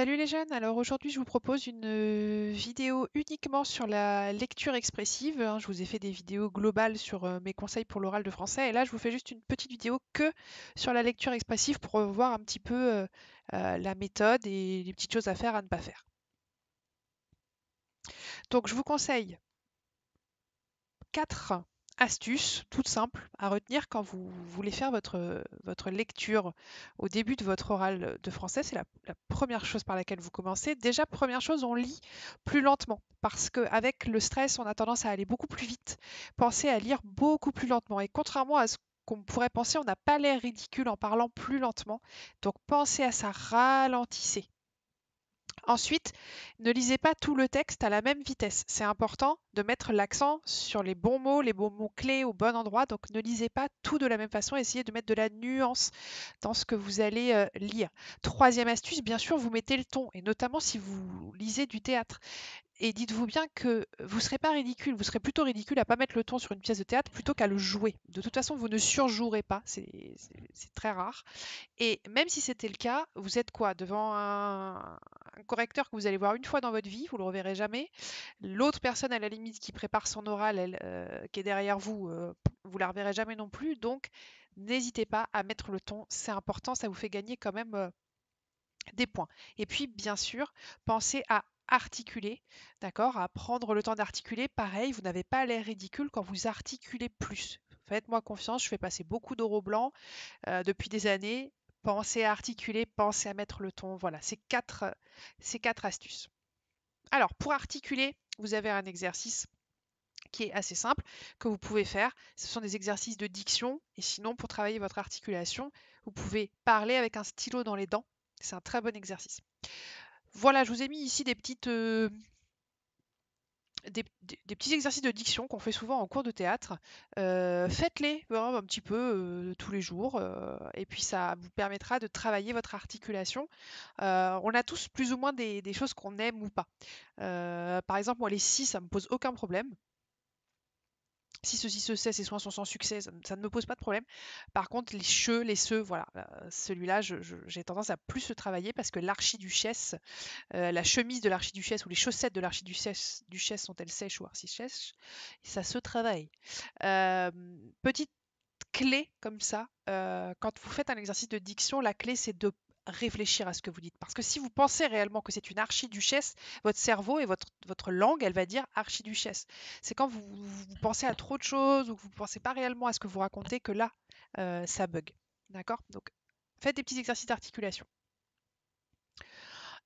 Salut les jeunes, alors aujourd'hui je vous propose une vidéo uniquement sur la lecture expressive, hein. Je vous ai fait des vidéos globales sur mes conseils pour l'oral de français et là je vous fais juste une petite vidéo que sur la lecture expressive pour voir un petit peu la méthode et les petites choses à faire, à ne pas faire. Donc je vous conseille 4 astuces toutes simples à retenir quand vous voulez faire votre lecture au début de votre oral de français. C'est la première chose par laquelle vous commencez. Déjà, première chose, on lit plus lentement parce qu'avec le stress, on a tendance à aller beaucoup plus vite. Pensez à lire beaucoup plus lentement. Et contrairement à ce qu'on pourrait penser, on n'a pas l'air ridicule en parlant plus lentement. Donc pensez à ça, ralentissez. Ensuite, ne lisez pas tout le texte à la même vitesse. C'est important de mettre l'accent sur les bons mots clés au bon endroit. Donc ne lisez pas tout de la même façon. Essayez de mettre de la nuance dans ce que vous allez lire. Troisième astuce, bien sûr, vous mettez le ton. Et notamment si vous lisez du théâtre. Et dites-vous bien que vous ne serez pas ridicule, vous serez plutôt ridicule à pas mettre le ton sur une pièce de théâtre plutôt qu'à le jouer. De toute façon, vous ne surjouerez pas, c'est très rare. Et même si c'était le cas, vous êtes quoi? Devant un correcteur que vous allez voir une fois dans votre vie, vous le reverrez jamais. L'autre personne, à la limite, qui prépare son oral, qui est derrière vous, vous la reverrez jamais non plus. Donc, n'hésitez pas à mettre le ton, c'est important, ça vous fait gagner quand même des points. Et puis, bien sûr, pensez à articuler, d'accord? À prendre le temps d'articuler. Pareil, vous n'avez pas l'air ridicule quand vous articulez plus. Faites-moi confiance, je fais passer beaucoup d'oraux blancs depuis des années. Pensez à articuler, pensez à mettre le ton. Voilà, ces quatre astuces. Alors, pour articuler, vous avez un exercice qui est assez simple que vous pouvez faire. Ce sont des exercices de diction. Et sinon, pour travailler votre articulation, vous pouvez parler avec un stylo dans les dents. C'est un très bon exercice. Voilà, je vous ai mis ici des petits exercices de diction qu'on fait souvent en cours de théâtre. Faites-les un petit peu tous les jours et puis ça vous permettra de travailler votre articulation. On a tous plus ou moins des choses qu'on aime ou pas. Par exemple, moi, les si, ça me pose aucun problème. Si ceci se sait, ces soins sont sans succès, ça ne me pose pas de problème. Par contre, les che, les se, voilà, celui-là, j'ai tendance à plus le travailler parce que l'archiduchesse, la chemise de l'archiduchesse ou les chaussettes de l'archiduchesse sont-elles sèches ou archi-sèches? Ça se travaille. Euh, Petite clé comme ça, quand vous faites un exercice de diction, la clé c'est de réfléchir à ce que vous dites. Parce que si vous pensez réellement que c'est une archiduchesse, votre cerveau et votre langue, elle va dire archiduchesse. C'est quand vous pensez à trop de choses ou que vous ne pensez pas réellement à ce que vous racontez que là, ça bug. D'accord? Donc, faites des petits exercices d'articulation.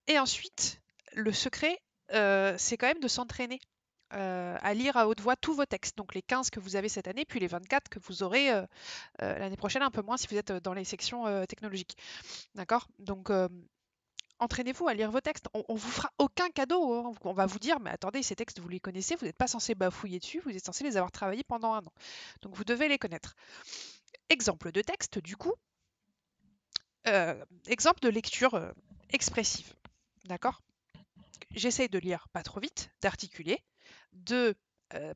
Et ensuite, le secret, c'est quand même de s'entraîner à lire à haute voix tous vos textes. Donc les 15 que vous avez cette année, puis les 24 que vous aurez l'année prochaine, un peu moins si vous êtes dans les sections technologiques. D'accord? Donc entraînez-vous à lire vos textes. On vous fera aucun cadeau, hein. On va vous dire, mais attendez, ces textes, vous les connaissez, vous n'êtes pas censé bafouiller dessus, vous êtes censé les avoir travaillés pendant un an. Donc vous devez les connaître. Exemple de texte, du coup, exemple de lecture expressive. D'accord? J'essaye de lire pas trop vite, d'articuler, de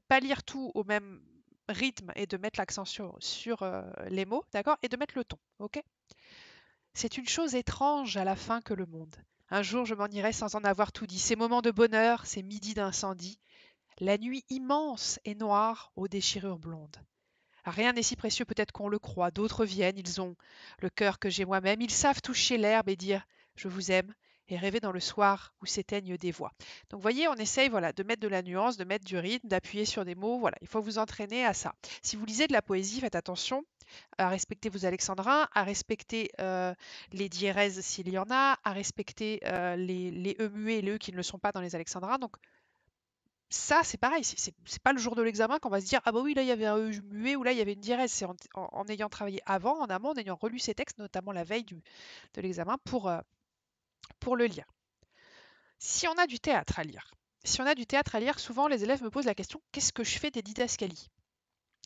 pas lire tout au même rythme et de mettre l'accent sur les mots, d'accord? Et de mettre le ton, ok? C'est une chose étrange à la fin que le monde. Un jour je m'en irai sans en avoir tout dit. Ces moments de bonheur, ces midis d'incendie, la nuit immense et noire aux déchirures blondes. Rien n'est si précieux peut-être qu'on le croit. D'autres viennent, ils ont le cœur que j'ai moi-même. Ils savent toucher l'herbe et dire je vous aime et rêver dans le soir où s'éteignent des voix. Donc vous voyez, on essaye voilà, de mettre de la nuance, de mettre du rythme, d'appuyer sur des mots. Voilà, il faut vous entraîner à ça. Si vous lisez de la poésie, faites attention à respecter vos alexandrins, à respecter les diérèses s'il y en a, à respecter les e muets et les e qui ne le sont pas dans les alexandrins. Donc ça, c'est pareil, c'est pas le jour de l'examen qu'on va se dire ah bah oui, là il y avait un E muet ou là il y avait une diérèse. C'est en ayant travaillé avant, en amont, en ayant relu ces textes, notamment la veille de l'examen, pour le lire. Si on a du théâtre à lire, souvent les élèves me posent la question qu'est-ce que je fais des didascalies?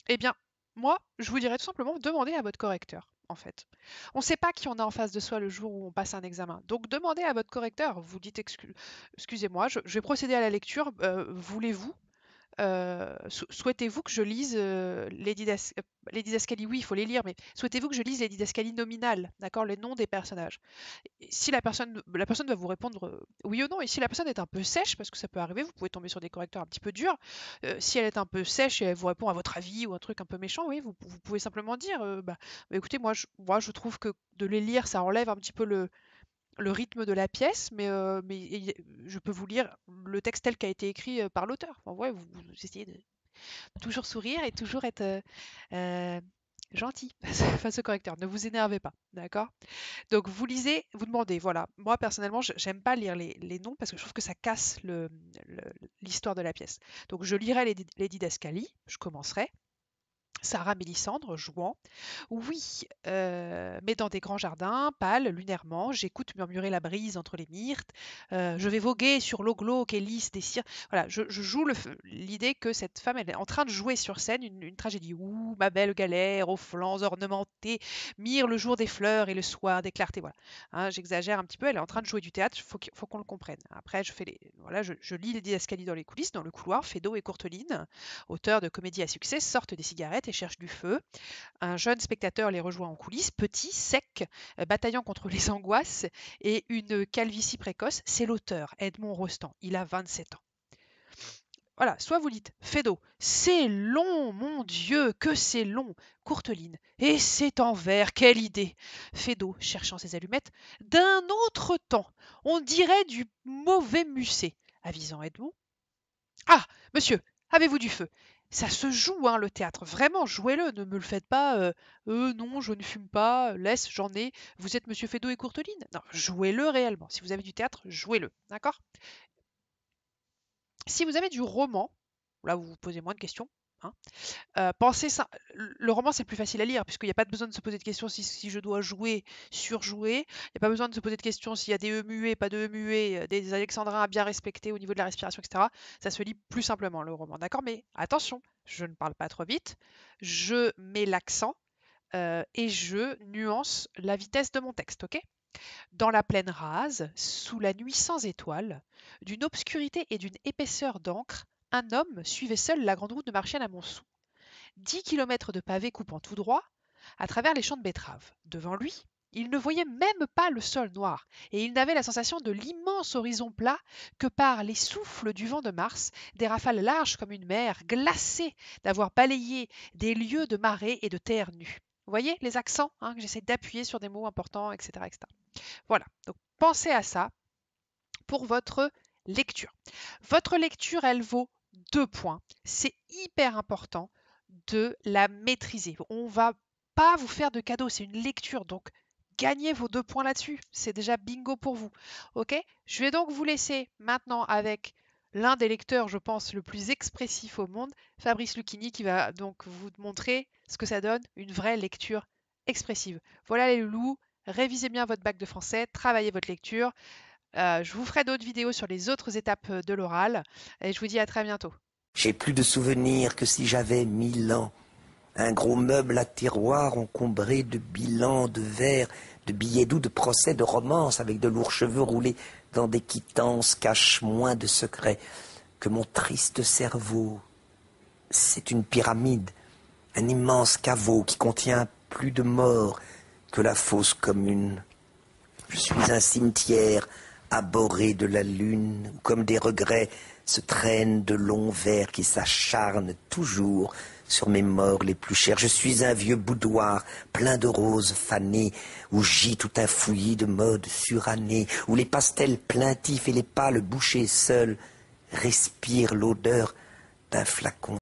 Eh bien, moi, je vous dirais tout simplement demandez à votre correcteur. En fait, on ne sait pas qui on a en face de soi le jour où on passe un examen. Donc, demandez à votre correcteur. Vous dites excusez-moi, je vais procéder à la lecture. Voulez-vous souhaitez-vous que je lise les didascalies? Oui, il faut les lire, mais souhaitez-vous que je lise les didascalies nominales, d'accord, les noms des personnages? Et si la personne va vous répondre oui ou non, et si la personne est un peu sèche, parce que ça peut arriver, vous pouvez tomber sur des correcteurs un petit peu durs, si elle est un peu sèche et elle vous répond à votre avis ou un truc un peu méchant, oui, vous pouvez simplement dire bah, écoutez, moi je trouve que de les lire, ça enlève un petit peu le rythme de la pièce, mais je peux vous lire le texte tel qu'a été écrit par l'auteur. Enfin, ouais, vous essayez de toujours sourire et toujours être euh, gentil face au correcteur. Ne vous énervez pas, d'accord? Donc vous lisez, vous demandez, voilà. Moi personnellement, j'aime pas lire les noms parce que je trouve que ça casse l'histoire de la pièce. Donc je lirai les didascalies, je commencerai. Sarah Mélissandre jouant. Oui, mais dans des grands jardins, pâles, lunairement, j'écoute murmurer la brise entre les myrtes, je vais voguer sur l'eau glauque et lisse des cires. Voilà, je joue l'idée que cette femme, elle est en train de jouer sur scène une tragédie. Ouh, ma belle galère, aux flancs ornementés, mire le jour des fleurs et le soir des clartés. Voilà, hein, j'exagère un petit peu, elle est en train de jouer du théâtre, faut qu'on le comprenne. Après, voilà, je lis les didascalies dans les coulisses, dans le couloir, Feydeau et Courteline, auteurs de comédies à succès, sortent des cigarettes et cherchent du feu. Un jeune spectateur les rejoint en coulisses, petit, sec, bataillant contre les angoisses et une calvitie précoce. C'est l'auteur, Edmond Rostand. Il a 27 ans. Voilà, soit vous dites Feydeau, c'est long, mon Dieu, que c'est long. Courteline, et c'est en vers, quelle idée. Feydeau, cherchant ses allumettes, d'un autre temps, on dirait du mauvais Musset. Avisant Edmond, ah, monsieur, avez-vous du feu? Ça se joue, hein, le théâtre. Vraiment, jouez-le. Ne me le faites pas. Non, je ne fume pas. Laisse, j'en ai. Vous êtes monsieur Feydeau et Courteline? Non, jouez-le réellement. Si vous avez du théâtre, jouez-le. D'accord? Si vous avez du roman, là vous vous posez moins de questions, hein, pensez ça. Le roman, c'est plus facile à lire, puisqu'il n'y a pas besoin de se poser de questions si je dois jouer, surjouer. Il n'y a pas besoin de se poser de questions s'il y a des E muets, pas de E muets, des alexandrins à bien respecter au niveau de la respiration, etc. Ça se lit plus simplement, le roman. D'accord? Mais attention, je ne parle pas trop vite. Je mets l'accent et je nuance la vitesse de mon texte, ok? Dans la plaine rase, sous la nuit sans étoiles, d'une obscurité et d'une épaisseur d'encre, un homme suivait seul la grande route de Marchienne à Montsou. 10 kilomètres de pavés coupant tout droit, à travers les champs de betteraves. Devant lui, il ne voyait même pas le sol noir, et il n'avait la sensation de l'immense horizon plat que par les souffles du vent de mars, des rafales larges comme une mer, glacées d'avoir balayé des lieues de marée et de terre nue. Vous voyez les accents, hein, que j'essaie d'appuyer sur des mots importants, etc., etc. Voilà, donc pensez à ça pour votre lecture. Votre lecture, elle vaut 2 points. C'est hyper important de la maîtriser. On va pas vous faire de cadeau, c'est une lecture, donc gagnez vos 2 points là-dessus. C'est déjà bingo pour vous. Ok? Je vais donc vous laisser maintenant avec l'un des lecteurs, je pense, le plus expressif au monde, Fabrice Lucchini, qui va donc vous montrer ce que ça donne, une vraie lecture expressive. Voilà les loulous, révisez bien votre bac de français, travaillez votre lecture. Je vous ferai d'autres vidéos sur les autres étapes de l'oral et je vous dis à très bientôt. J'ai plus de souvenirs que si j'avais 1000 ans. Un gros meuble à tiroir encombré de bilans, de vers, de billets doux, de procès, de romances, avec de lourds cheveux roulés dans des quittances, cache moins de secrets que mon triste cerveau. C'est une pyramide, un immense caveau qui contient plus de morts que la fosse commune. Je suis un cimetière abhorré de la lune, où comme des regrets se traînent de longs vers qui s'acharnent toujours sur mes morts les plus chers. Je suis un vieux boudoir plein de roses fanées, où gît tout un fouillis de modes surannés, où les pastels plaintifs et les pâles bouchées seuls respirent l'odeur d'un flacon